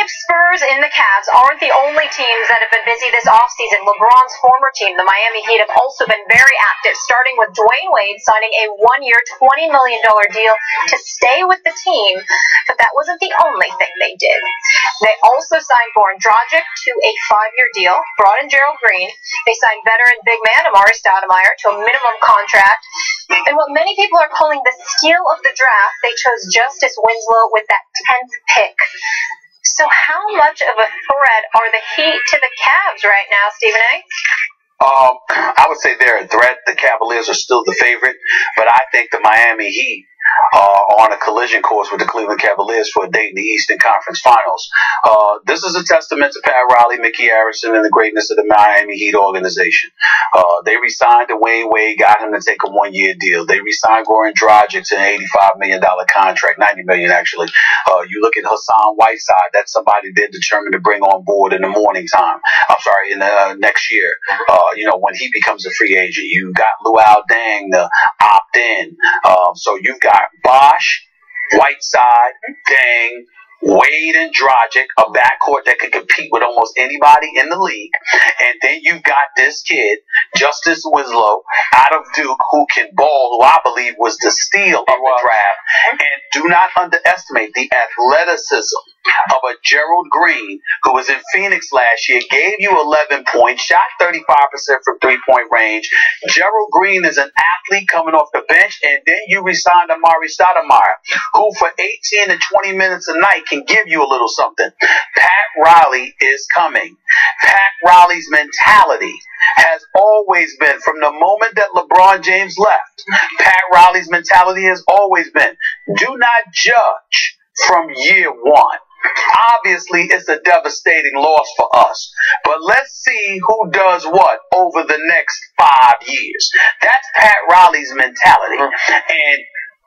if Spurs and the Cavs aren't the only teams that have been busy this offseason, LeBron's former team, the Miami Heat, have also been very active, starting with Dwayne Wade signing a one-year, $20 million deal to stay with the team. But that wasn't the only thing they did. They also signed Goran Dragic to a 5-year deal, brought in Gerald Green. They signed veteran big man Amari Stoudemire to a minimum contract. And what many people are calling the steal of the draft, they chose Justice Winslow with that 10th pick. So how much of a threat are the Heat to the Cavs right now, Stephen A.? I would say they're a threat. The Cavaliers are still the favorite, but I think the Miami Heat are on a collision course with the Cleveland Cavaliers for a date in the Eastern Conference Finals. This is a testament to Pat Riley, Mickey Harrison, and the greatness of the Miami Heat organization. They re-signed Dwayne Wade, got him to take a one-year deal. They re-signed Goran Dragic to an $85 million contract, $90 million actually. You look at Hassan Whiteside, that's somebody they're determined to bring on board in the morning time. I'm sorry, in the next year, when he becomes a free agent. You got Luol Deng to opt in. So you've got Bosh, Whiteside, Deng, Wade, and Dragic, a backcourt that could compete with almost anybody in the league. And then you got this kid, Justice Winslow, out of Duke, who can ball, who I believe was the steal of the draft. And do not underestimate the athleticism of a Gerald Green, who was in Phoenix last year, gave you 11 points, shot 35% from three-point range. Gerald Green is an athlete coming off the bench, and then you re-signed Amari Stoudemire, who for 18 to 20 minutes a night can give you a little something. Pat Riley is coming. Pat Riley's mentality has always been, from the moment that LeBron James left, Pat Riley's mentality has always been, do not judge from year one. Obviously, it's a devastating loss for us. But let's see who does what over the next 5 years. That's Pat Riley's mentality. And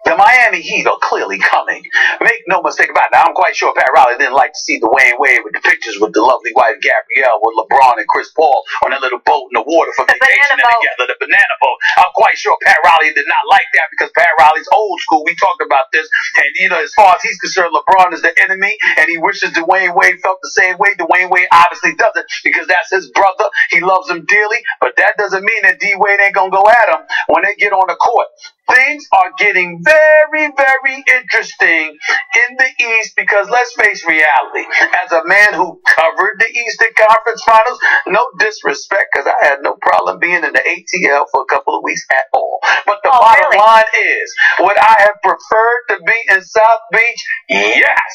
the Miami Heat are clearly coming. Make no mistake about it. Now, I'm quite sure Pat Riley didn't like to see Dwayne Wade with the pictures with the lovely wife Gabrielle, with LeBron and Chris Paul on that little boat in the water for vacationing together, the banana boat. I'm quite sure Pat Riley did not like that because Pat Riley's old school. We talked about this. And, as far as he's concerned, LeBron is the enemy, and he wishes Dwayne Wade felt the same way. Dwayne Wade obviously doesn't because that's his brother. He loves him dearly, but that doesn't mean that D-Wade ain't going to go at him when they get on the court. Things are getting very, very interesting in the East because let's face reality. As a man who covered the Eastern Conference Finals, no disrespect because I had no problem being in the ATL for a couple of weeks at all. But the bottom line is, would I have preferred to be in South Beach? Yes.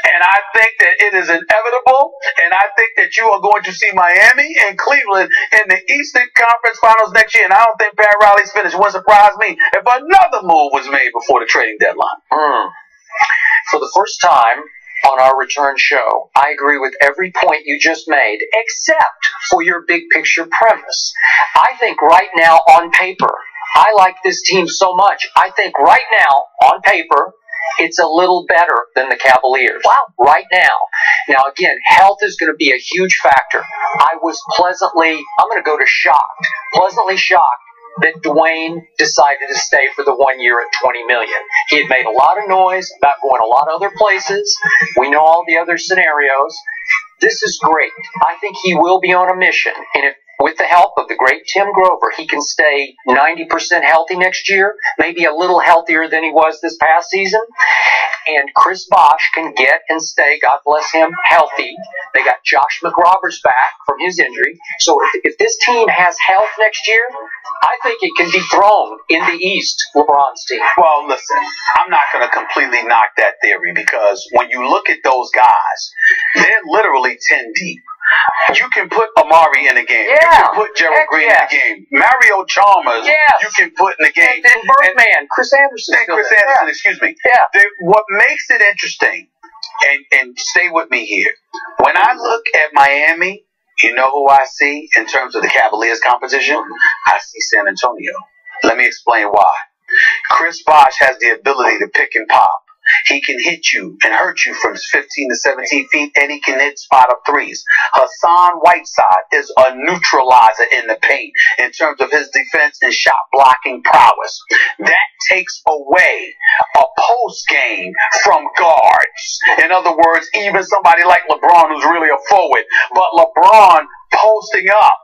And I think that it is inevitable, and I think that you are going to see Miami and Cleveland in the Eastern Conference Finals next year, and I don't think Pat Riley's finish wouldn't surprise me if another move was made before the trading deadline. For the first time on our return show, I agree with every point you just made, except for your big picture premise. I think right now on paper, I like this team so much. I think right now on paper, it's a little better than the Cavaliers. Wow. Right now. Now, again, health is going to be a huge factor. I was I'm going to go to shocked, pleasantly shocked that Dwayne decided to stay for the 1 year at $20 million. He had made a lot of noise about going a lot of other places. We know all the other scenarios. This is great. I think he will be on a mission. And if, with the help of the great Tim Grover, he can stay 90% healthy next year, maybe a little healthier than he was this past season, and Chris Bosh can get and stay, God bless him, healthy. They got Josh McRoberts back from his injury. So if this team has health next year, I think it can dethrone in the East LeBron's team. Well, listen, I'm not going to completely knock that theory because when you look at those guys, they're literally 10 deep. You can put Amari in the game. Yeah. You can put Gerald Green in the game. Mario Chalmers, you can put in the game. And Birdman, Chris Anderson. Excuse me. Yeah. What makes it interesting, and stay with me here, when I look at Miami, you know who I see in terms of the Cavaliers competition? I see San Antonio. Let me explain why. Chris Bosh has the ability to pick and pop. He can hit you and hurt you from 15 to 17 feet, and he can hit spot-up threes. Hassan Whiteside is a neutralizer in the paint in terms of his defense and shot blocking prowess. That takes away a post game from guards. In other words, even somebody like LeBron, who's really a forward, but LeBron posting up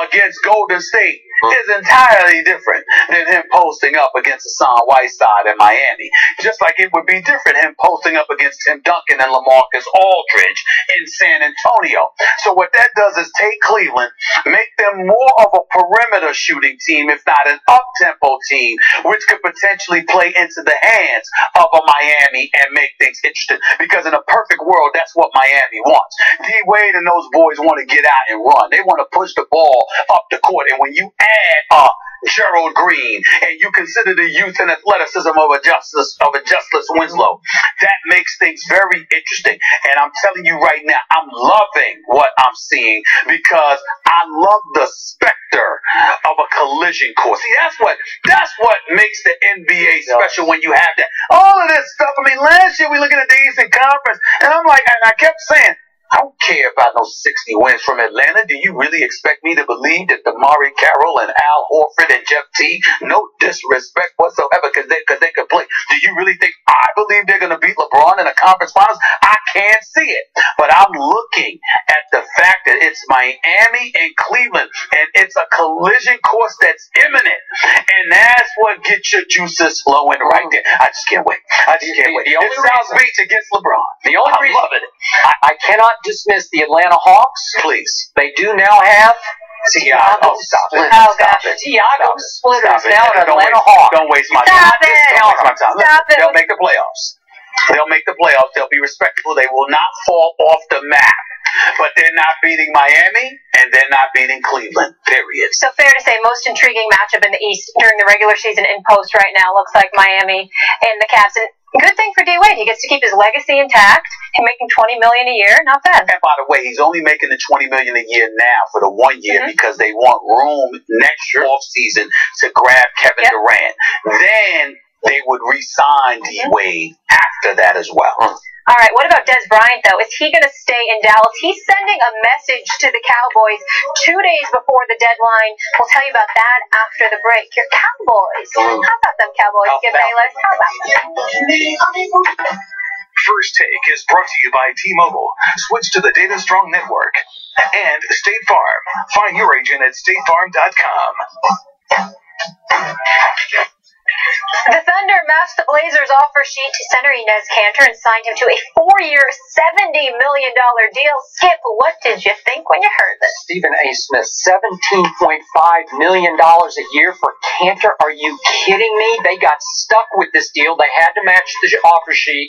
against Golden State is entirely different than him posting up against Hassan Whiteside in Miami. Just like it would be different him posting up against Tim Duncan and LaMarcus Aldridge in San Antonio. So what that does is take Cleveland, make them more of a perimeter shooting team, if not an up-tempo team, which could potentially play into the hands of a Miami and make things interesting. Because in a perfect world, that's what Miami wants. D-Wade and those boys want to get out and run. They want to push the ball up the court. And when you add Gerald Green and you consider the youth and athleticism of a Justice Winslow, that makes things very interesting. And I'm telling you right now, I'm loving what I'm seeing because I love the specter of a collision course. See, that's what makes the NBA special when you have that. All of this stuff. I mean, last year we looking at the Eastern Conference, and I'm like, and I kept saying, I don't care about no 60 wins from Atlanta. Do you really expect me to believe that Damari Carroll and Al Horford and Jeff Teague, no disrespect whatsoever, because they could play? Do you really think I believe they're going to beat LeBron in the conference finals? I can't see it. But I'm looking at the fact that it's Miami and Cleveland, and it's a collision course that's imminent. And that's what gets your juices flowing right there. I just can't wait. I just can't wait. It's South Beach against LeBron. The only reason I'm loving it. I cannot dismiss the Atlanta Hawks. Please. They do now have Tiago Stop it. Oh, gosh. Tiago Splitter is now an Don't Atlanta Hawk. Don't waste my Stop time. it. Don't waste my time. Stop it. They'll make the playoffs. They'll make the playoffs. They'll be respectable. They will not fall off the map. But they're not beating Miami, and they're not beating Cleveland, period. So fair to say, most intriguing matchup in the East during the regular season in post right now looks like Miami and the Cavs. And good thing for D-Wade. He gets to keep his legacy intact. He's making $20 million a year. Not bad. And by the way, he's only making the $20 million a year now for the 1 year because they want room next off season to grab Kevin Durant. Then they would re-sign D-Wade after that as well. All right, what about Des Bryant, though? Is he going to stay in Dallas? He's sending a message to the Cowboys 2 days before the deadline. We'll tell you about that after the break. Your Cowboys. How about them Cowboys, Skip Bayless? How about them? First Take is brought to you by T-Mobile. Switch to the Data Strong Network. And State Farm. Find your agent at statefarm.com. The Thunder matched the Blazers' offer sheet to center Enes Kantor and signed him to a 4-year, $70 million deal. Skip, what did you think when you heard this? Stephen A. Smith, $17.5 million a year for Kantor. Are you kidding me? They got stuck with this deal. They had to match the offer sheet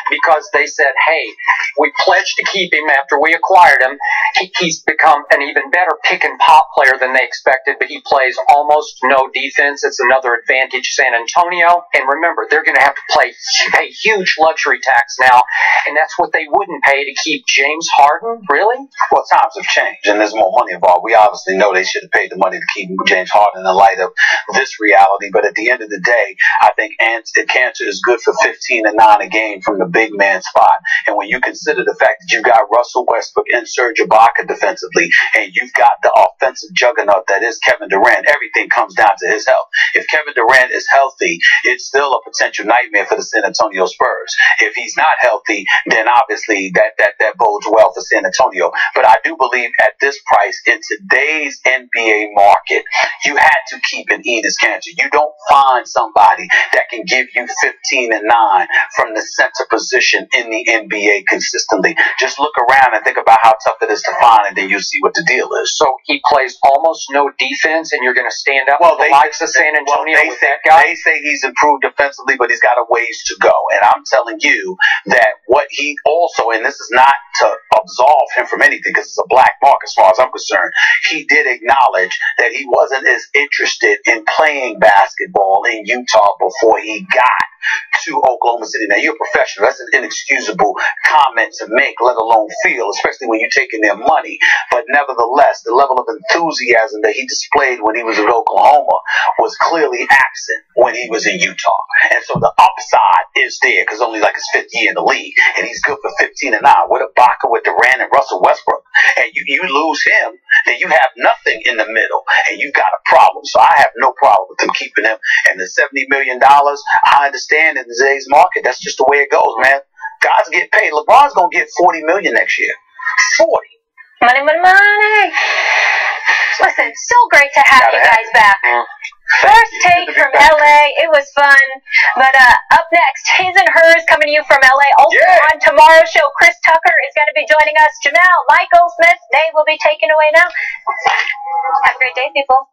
because they said, hey, we pledged to keep him after we acquired him. He's become an even better pick-and-pop player than they expected, but he plays almost no defense. It's another advantage San Antonio. And remember, they're going to have to pay huge luxury tax now, and that's what they wouldn't pay to keep James Harden. Really? Well, times have changed, and there's more money involved. We obviously know they should have paid the money to keep James Harden in the light of this reality. But at the end of the day, I think Kantor is good for 15 and 9 a game from the big man spot. And when you consider the fact that you've got Russell Westbrook and Serge Ibaka defensively, and you've got the offensive juggernaut that is Kevin Durant, everything comes down to his health. If Kevin Durant is healthy, it's still a potential nightmare for the San Antonio Spurs. If he's not healthy, then obviously that bodes well for San Antonio. But I do believe at this price, in today's NBA market, you had to keep an Enes Kantor. You don't find somebody that can give you 15 and 9 from the center position in the NBA consistently. Just look around and think about how tough it is to find, and then you see what the deal is. So he plays almost no defense, and you're going to stand up with the likes of San Antonio with that guy? They say he's improved defensively, but he's got a ways to go. And I'm telling you that what he also, and this is not to absolve him from anything because it's a black mark as far as I'm concerned. He did acknowledge that he wasn't as interested in playing basketball in Utah before he got to Oklahoma City. Now, you're a professional. That's an inexcusable comment to make, let alone feel, especially when you're taking their money. But nevertheless, the level of enthusiasm that he displayed when he was in Oklahoma was clearly absent when he was in Utah. And so the upside is there because only like his 5th year in the league. And he's good for 15-9 with Ibaka, with Durant, and Russell Westbrook. And you lose him, then you have nothing in the middle. And you've got a problem. So I have no problem with them keeping him. And the $70 million, I understand in today's market. That's just the way it goes, man. Guys get paid. LeBron's going to get $40 million next year. 40. Money, money, money. Listen, so great to have you guys back. First take from LA. It was fun. But up next, his and hers coming to you from LA. Also on tomorrow's show, Chris Tucker is going to be joining us. Janelle, Michael Smith, they will be taken away now. Have a great day, people.